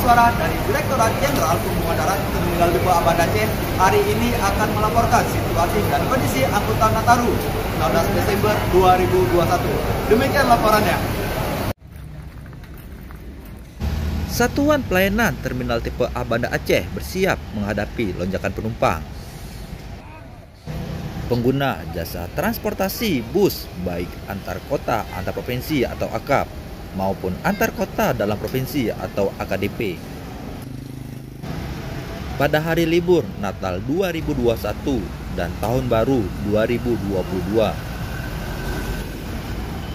Suara dari Direktorat Jenderal Perhubungan Darat Terminal Depo Banda Aceh hari ini akan melaporkan situasi dan kondisi angkutan Nataru 16 Desember 2021. Demikian laporannya. Satuan Pelayanan Terminal Tipe A Banda Aceh bersiap menghadapi lonjakan penumpang. Pengguna jasa transportasi bus baik antar kota, antar provinsi atau AKAP maupun antar kota dalam provinsi atau AKDP. Pada hari libur Natal 2021 dan Tahun Baru 2022,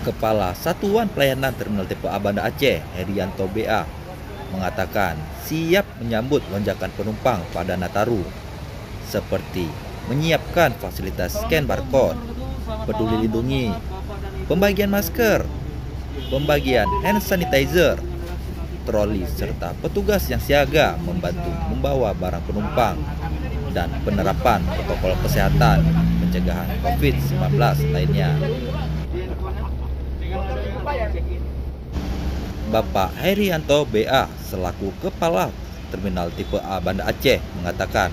Kepala Satuan Pelayanan Terminal Tipe A Banda Aceh, Herianto BA, mengatakan siap menyambut lonjakan penumpang pada Nataru, seperti menyiapkan fasilitas scan barcode, peduli lindungi, pembagian masker, pembagian hand sanitizer, troli serta petugas yang siaga membantu membawa barang penumpang, dan penerapan protokol kesehatan pencegahan COVID-19 lainnya. Bapak Herianto BA selaku Kepala Terminal Tipe A Banda Aceh mengatakan,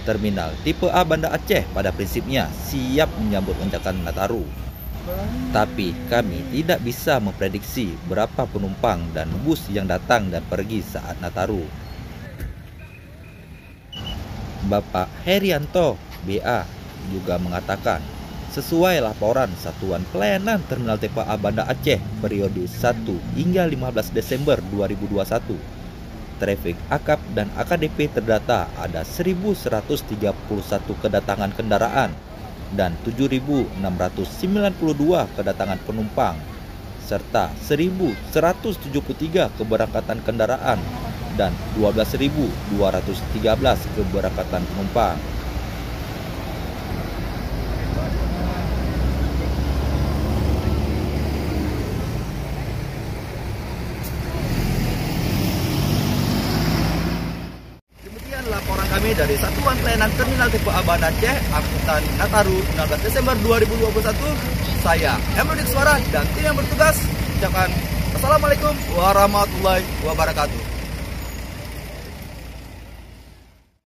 Terminal Tipe A Banda Aceh pada prinsipnya siap menyambut lonjakan Nataru. Tapi kami tidak bisa memprediksi berapa penumpang dan bus yang datang dan pergi saat Nataru. Bapak Herianto BA juga mengatakan, sesuai laporan Satuan Pelayanan Terminal Tipe A Banda Aceh periode 1 hingga 15 Desember 2021, trafik AKAP dan AKDP terdata ada 1.131 kedatangan kendaraan dan 7.692 kedatangan penumpang, serta 1.173 keberangkatan kendaraan dan 12.213 keberangkatan penumpang. Laporan kami dari Satuan Pelayanan Terminal Tipe A Banda Aceh, angkutan Nataru 16 Desember 2021. Saya Emrodik Suara dan tim yang bertugas ucapkan Assalamualaikum warahmatullahi wabarakatuh.